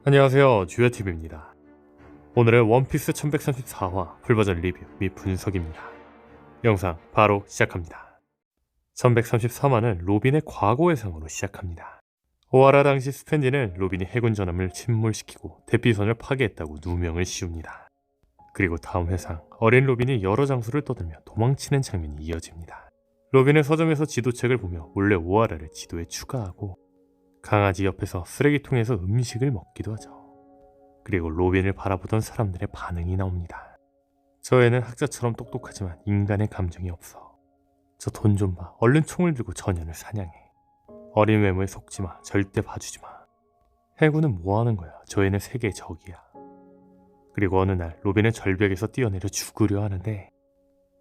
안녕하세요, 주야TV입니다. 오늘은 원피스 1134화 풀버전 리뷰 및 분석입니다. 영상 바로 시작합니다. 1134화는 로빈의 과거 회상으로 시작합니다. 오하라 당시 스탠디는 로빈이 해군 전함을 침몰시키고 대피선을 파괴했다고 누명을 씌웁니다. 그리고 다음 회상, 어린 로빈이 여러 장소를 떠들며 도망치는 장면이 이어집니다. 로빈은 서점에서 지도책을 보며 몰래 오하라를 지도에 추가하고 강아지 옆에서 쓰레기통에서 음식을 먹기도 하죠. 그리고 로빈을 바라보던 사람들의 반응이 나옵니다. 저 애는 학자처럼 똑똑하지만 인간의 감정이 없어. 저 돈 좀 봐. 얼른 총을 들고 전현을 사냥해. 어린 외모에 속지마. 절대 봐주지마. 해군은 뭐하는 거야. 저 애는 세계의 적이야. 그리고 어느 날 로빈은 절벽에서 뛰어내려 죽으려 하는데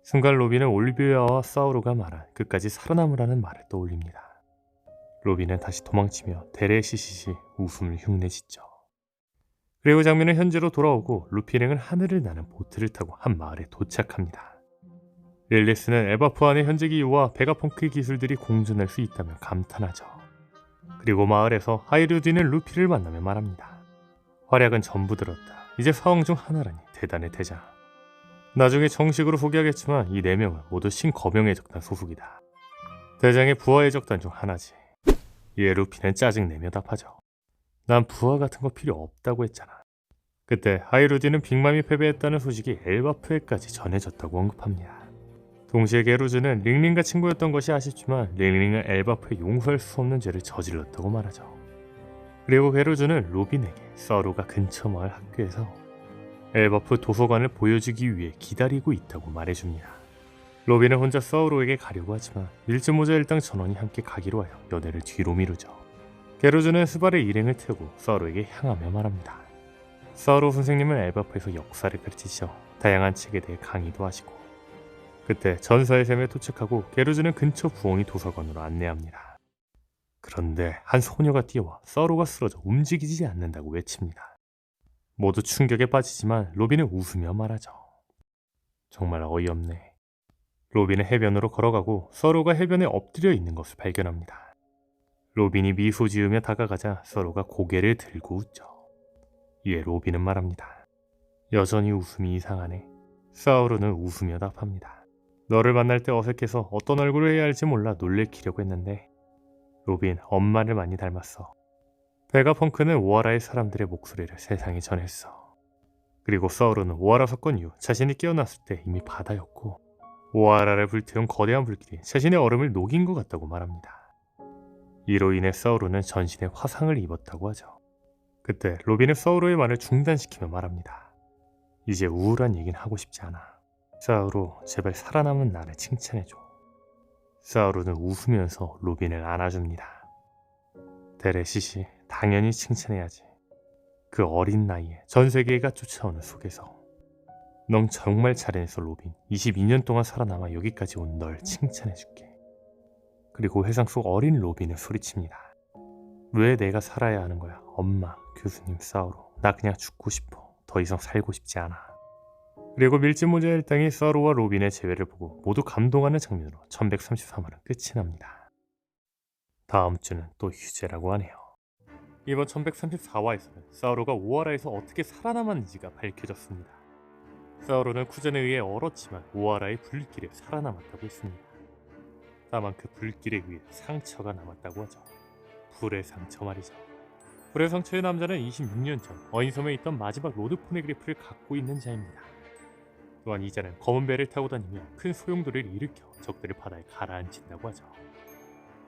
순간 로빈은 올비아와 사우로가 말한 끝까지 살아남으라는 말을 떠올립니다. 로빈은 다시 도망치며 데레시시시 웃음을 흉내짓죠. 그리고 장면은 현재로 돌아오고 루피 일행은 하늘을 나는 보트를 타고 한 마을에 도착합니다. 릴리스는 에바프 안의 현재 기후와 베가펑크의 기술들이 공존할 수 있다며 감탄하죠. 그리고 마을에서 하이루디는 루피를 만나며 말합니다. 활약은 전부 들었다. 이제 사왕 중 하나라니 대단해 대장. 나중에 정식으로 소개하겠지만 이 4명은 모두 신거명의 적단 소속이다. 대장의 부하의 적단 중 하나지. 이에 루피는 짜증내며 답하죠. 난 부하 같은 거 필요 없다고 했잖아. 그때 하이루디는 빅맘이 패배했다는 소식이 엘바프에까지 전해졌다고 언급합니다. 동시에 게루즈는 링링과 친구였던 것이 아쉽지만 링링은 엘바프에 용서할 수 없는 죄를 저질렀다고 말하죠. 그리고 게루즈는 로빈에게 서로가 근처 마을 학교에서 엘바프 도서관을 보여주기 위해 기다리고 있다고 말해줍니다. 로빈은 혼자 서우로에게 가려고 하지만 밀즈모자 일당 전원이 함께 가기로 하여 연애를 뒤로 미루죠. 게루즈는 스발의 일행을 태우고 서우로에게 향하며 말합니다. 서우로 선생님은 엘바프에서 역사를 가르치셔 다양한 책에 대해 강의도 하시고 그때 전사의 샘에 도착하고 게루즈는 근처 부엉이 도서관으로 안내합니다. 그런데 한 소녀가 뛰어와 서우로가 쓰러져 움직이지 않는다고 외칩니다. 모두 충격에 빠지지만 로빈은 웃으며 말하죠. 정말 어이없네. 로빈은 해변으로 걸어가고 서로가 해변에 엎드려 있는 것을 발견합니다. 로빈이 미소 지으며 다가가자 서로가 고개를 들고 웃죠. 이에 로빈은 말합니다. 여전히 웃음이 이상하네. 사우루는 웃으며 답합니다. 너를 만날 때 어색해서 어떤 얼굴을 해야 할지 몰라 놀래키려고 했는데 로빈, 엄마를 많이 닮았어. 베가펑크는 오하라의 사람들의 목소리를 세상에 전했어. 그리고 사우루는 오하라 사건 이후 자신이 깨어났을 때 이미 바다였고 오하라를 불태운 거대한 불길이 자신의 얼음을 녹인 것 같다고 말합니다. 이로 인해 사우루는 전신에 화상을 입었다고 하죠. 그때 로빈은 사우루의 말을 중단시키며 말합니다. 이제 우울한 얘기는 하고 싶지 않아. 사우루, 제발 살아남은 나를 칭찬해줘. 사우루는 웃으면서 로빈을 안아줍니다. 데레시시, 당연히 칭찬해야지. 그 어린 나이에 전 세계가 쫓아오는 속에서 넌 정말 잘해냈어 로빈. 22년 동안 살아남아 여기까지 온 널 칭찬해줄게. 그리고 회상 속 어린 로빈은 소리칩니다. 왜 내가 살아야 하는 거야. 엄마, 교수님, 사우로. 나 그냥 죽고 싶어. 더 이상 살고 싶지 않아. 그리고 밀짚모자 일당이 사우로와 로빈의 재회를 보고 모두 감동하는 장면으로 1133화는 끝이 납니다. 다음 주는 또 휴재라고 하네요. 이번 1134화에서는 사우로가 오하라에서 어떻게 살아남았는지가 밝혀졌습니다. 사우로는 쿠젠에 의해 얼었지만 오하라의 불길에 살아남았다고 했습니다. 다만 그 불길에 의해 상처가 남았다고 하죠. 불의 상처 말이죠. 불의 상처의 남자는 26년 전 어인섬에 있던 마지막 로드 포네그리프를 갖고 있는 자입니다. 또한 이 자는 검은 배를 타고 다니며 큰 소용돌이를 일으켜 적들을 바다에 가라앉힌다고 하죠.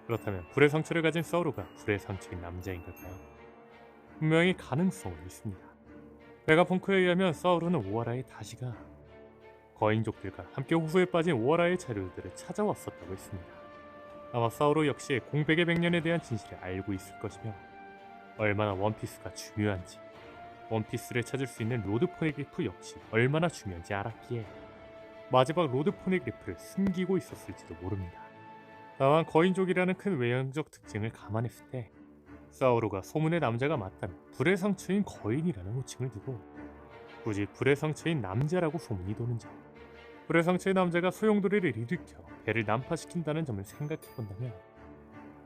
그렇다면 불의 상처를 가진 사우로가 불의 상처인 남자인 걸까요? 분명히 가능성은 있습니다. 베가펑크에 의하면 사우루는 오하라에 다시 가 거인족들과 함께 호수에 빠진 오하라의 자료들을 찾아왔었다고 했습니다. 아마 사우루 역시 공백의 백년에 대한 진실을 알고 있을 것이며 얼마나 원피스가 중요한지 원피스를 찾을 수 있는 로드 포네그리프 역시 얼마나 중요한지 알았기에 마지막 로드 포네그리프를 숨기고 있었을지도 모릅니다. 다만 거인족이라는 큰 외형적 특징을 감안했을 때 사우루가 소문의 남자가 맞다면 불의 상처인 거인이라는 호칭을 두고 굳이 불의 상처인 남자라고 소문이 도는 점, 불의 상처인 남자가 소용돌이를 일으켜 배를 난파시킨다는 점을 생각해본다면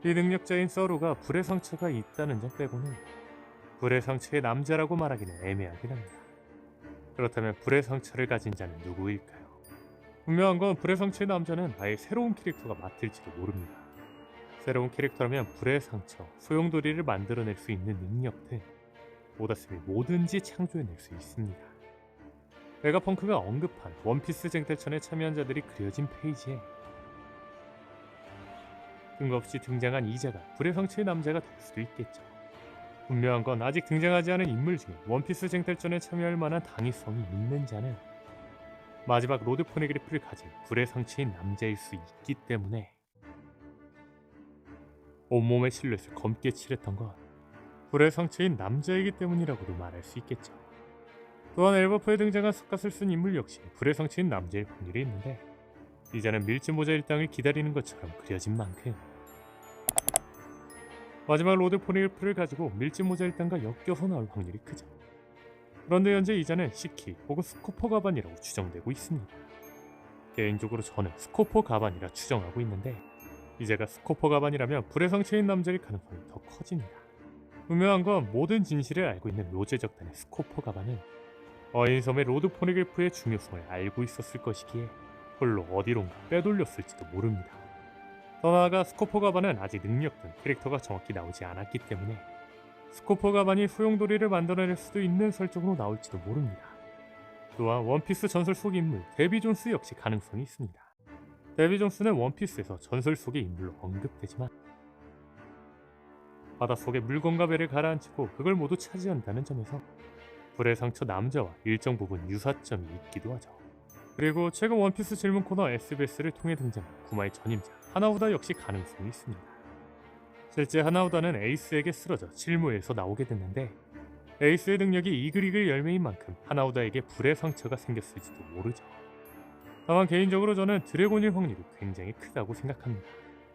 이 능력자인 사우루가 불의 상처가 있다는 점 빼고는 불의 상처의 남자라고 말하기는 애매하긴 합니다. 그렇다면 불의 상처를 가진 자는 누구일까요? 분명한 건 불의 상처의 남자는 아예 새로운 캐릭터가 맡을지도 모릅니다. 새로운 캐릭터라면 불의 상처, 소용돌이를 만들어낼 수 있는 능력들, 오다스미 뭐든지 창조해낼 수 있습니다. 베가펑크가 언급한 원피스 쟁탈전에 참여한 자들이 그려진 페이지에 뜬금없이 등장한 이자가 불의 상처의 남자가 될 수도 있겠죠. 분명한 건 아직 등장하지 않은 인물 중에 원피스 쟁탈전에 참여할 만한 당위성이 있는 자는 마지막 로드 포네그리프를 가진 불의 상처인 남자일 수 있기 때문에 온몸의 실루엣을 검게 칠했던 건 불의 상처인 남자이기 때문이라고도 말할 수 있겠죠. 또한 엘버프에 등장한 스캇을 쓴 인물 역시 불의 상처인 남자일 확률이 있는데 이자는 밀짚 모자 일당을 기다리는 것처럼 그려진 만큼 마지막 로드 포네그리프를 가지고 밀짚 모자 일당과 엮여서 나올 확률이 크죠. 그런데 현재 이자는 시키 혹은 스코퍼 가반이라고 추정되고 있습니다. 개인적으로 저는 스코퍼 가반이라 추정하고 있는데 이자가 스코퍼 가반이라면 불의 상처인 남자일 가능성이 더 커집니다. 분명한 건 모든 진실을 알고 있는 로제적단의 스코퍼 가반은 어인섬의 로드 포네그리프의 중요성을 알고 있었을 것이기에 홀로 어디론가 빼돌렸을지도 모릅니다. 더 나아가 스코퍼 가반은 아직 능력 등 캐릭터가 정확히 나오지 않았기 때문에 스코퍼 가반이 소용돌이를 만들어낼 수도 있는 설정으로 나올지도 모릅니다. 또한 원피스 전설 속 인물 데비 존스 역시 가능성이 있습니다. 데비 존스는 원피스에서 전설 속의 인물로 언급되지만 바닷속에 물건과 배를 가라앉히고 그걸 모두 차지한다는 점에서 불의 상처 남자와 일정 부분 유사점이 있기도 하죠. 그리고 최근 원피스 질문 코너 SBS를 통해 등장한 구마의 전임자 하나우다 역시 가능성이 있습니다. 실제 하나우다는 에이스에게 쓰러져 실무에서 나오게 됐는데 에이스의 능력이 이글이글 열매인 만큼 하나우다에게 불의 상처가 생겼을지도 모르죠. 다만 개인적으로 저는 드래곤일 확률이 굉장히 크다고 생각합니다.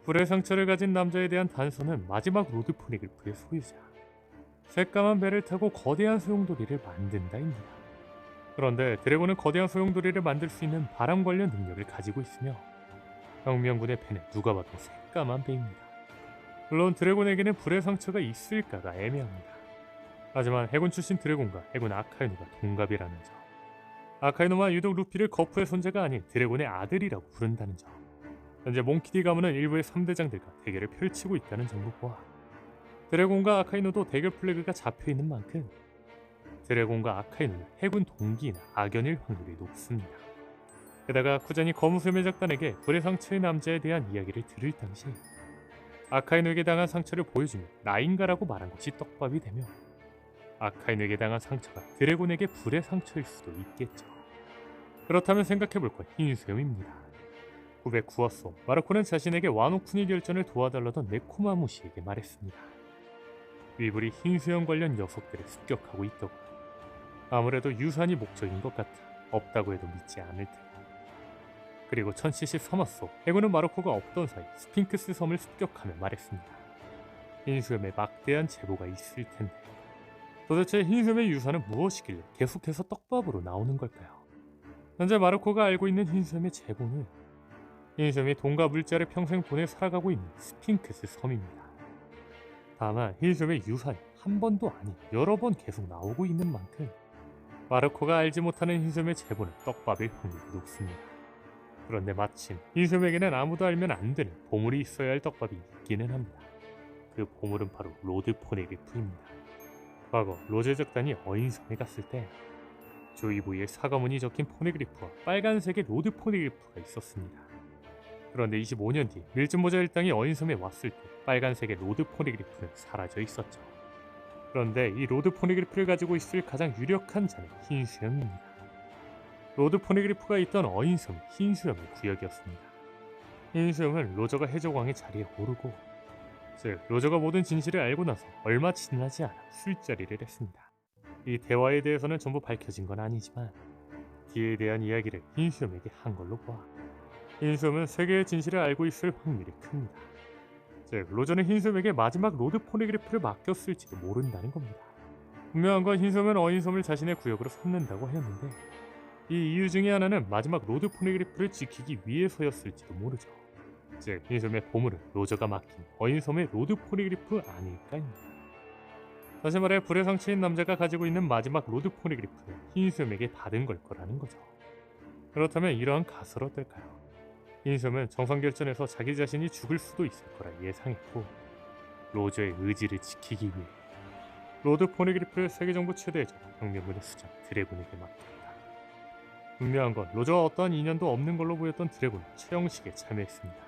불의 상처를 가진 남자에 대한 단서는 마지막 로드 포네그리프의 소유자 새까만 배를 타고 거대한 소용돌이를 만든다입니다. 그런데 드래곤은 거대한 소용돌이를 만들 수 있는 바람 관련 능력을 가지고 있으며 혁명군의 배는 누가 봐도 새까만 배입니다. 물론 드래곤에게는 불의 상처가 있을까가 애매합니다. 하지만 해군 출신 드래곤과 해군 아카이노가 동갑이라는 점, 아카이노만 유독 루피를 거푸의 손자가 아닌 드래곤의 아들이라고 부른다는 점, 현재 몽키디 가문은 일부의 3대장들과 대결을 펼치고 있다는 점으로 보아 드래곤과 아카이노도 대결 플래그가 잡혀있는 만큼 드래곤과 아카이노는 해군 동기이나 악연일 확률이 높습니다. 게다가 쿠잔이 거무쇠매 작단에게 불의 상처의 남자에 대한 이야기를 들을 당시 아카이노에게 당한 상처를 보여주며 나인가라고 말한 것이 떡밥이 되며 아카이노에게 당한 상처가 드래곤에게 불의 상처일 수도 있겠죠. 그렇다면 생각해볼 건 흰수염입니다. 후배 구아소 마르코는 자신에게 와노쿠니 결전을 도와달라던 네코마무시에게 말했습니다. 위불이 흰수염 관련 녀석들을 습격하고 있더군. 아무래도 유산이 목적인 것 같아 없다고 해도 믿지 않을 테고. 그리고 1000cc 서머소 해군은 마르코가 없던 사이 스핑크스 섬을 습격하며 말했습니다. 흰수염에 막대한 제보가 있을 텐데 도대체 흰수염의 유산은 무엇이길래 계속해서 떡밥으로 나오는 걸까요? 현재 마르코가 알고 있는 흰수염의 제보는 흰수염이 돈과 물자를 평생 보내 살아가고 있는 스핑크스 섬입니다. 다만 흰수염의 유산이 한 번도 아닌 여러 번 계속 나오고 있는 만큼 마르코가 알지 못하는 흰수염의 제보는 떡밥일 확률이 높습니다. 그런데 마침 흰수염에게는 아무도 알면 안 되는 보물이 있어야 할 떡밥이 있기는 합니다. 그 보물은 바로 로드 포네그리프입니다. 과거 로제적단이 어인섬에 갔을 때 조이부의 사과문이 적힌 포네그리프와 빨간색의 로드 포네그리프가 있었습니다. 그런데 25년 뒤 밀짚모자 일당이 어인섬에 왔을 때 빨간색의 로드 포네그리프는 사라져 있었죠. 그런데 이 로드 포네그리프를 가지고 있을 가장 유력한 자는 흰수염입니다. 로드 포네그리프가 있던 어인섬이 흰수염의 구역이었습니다. 흰수염은 로저가 해적왕의 자리에 오르고 즉 로저가 모든 진실을 알고 나서 얼마 지나지 않아 술자리를 했습니다. 이 대화에 대해서는 전부 밝혀진 건 아니지만 뒤에 대한 이야기를 흰수염에게 한 걸로 보아 흰수염은 세계의 진실을 알고 있을 확률이 큽니다. 즉 로저는 흰수염에게 마지막 로드 포네그리프를 맡겼을지도 모른다는 겁니다. 분명한 건 흰수염은 어인섬을 자신의 구역으로 삼는다고 하였는데 이 이유 중에 하나는 마지막 로드 포네그리프를 지키기 위해서였을지도 모르죠. 즉 흰수염의 보물은 로저가 맡긴 어인섬의 로드 포네그리프 아닐까입니다. 다시 말해 불의 상처인 남자가 가지고 있는 마지막 로드 포니그리프는 흰수염에게 받은 걸 거라는 거죠. 그렇다면 이러한 가설 어떨까요? 흰수염은 정상결전에서 자기 자신이 죽을 수도 있을 거라 예상했고 로저의 의지를 지키기 위해 로드 포니그리프를 세계정부 최대의 적 병력문의 수장 드래곤에게 맡겼다. 분명한 건 로저와 어떠한 인연도 없는 걸로 보였던 드래곤은 처형식에 참여했습니다.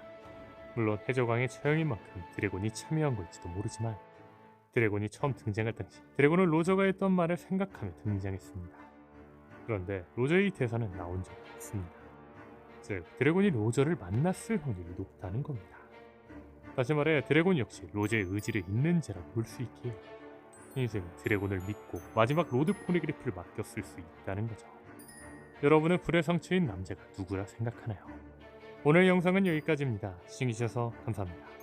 물론 해적왕의 처형인 만큼 드래곤이 참여한 걸지도 모르지만 드래곤이 처음 등장할 당시 드래곤은 로저가 했던 말을 생각하며 등장했습니다. 그런데 로저의 이 대사는 나온 적이 없습니다. 즉 드래곤이 로저를 만났을 확률이 높다는 겁니다. 다시 말해 드래곤 역시 로저의 의지를 있는 자라고 볼 수 있기에 흰수염이 드래곤을 믿고 마지막 로드 포니그리프를 맡겼을 수 있다는 거죠. 여러분은 불의 상처인 남자가 누구라 생각하나요? 오늘 영상은 여기까지입니다. 시청해주셔서 감사합니다.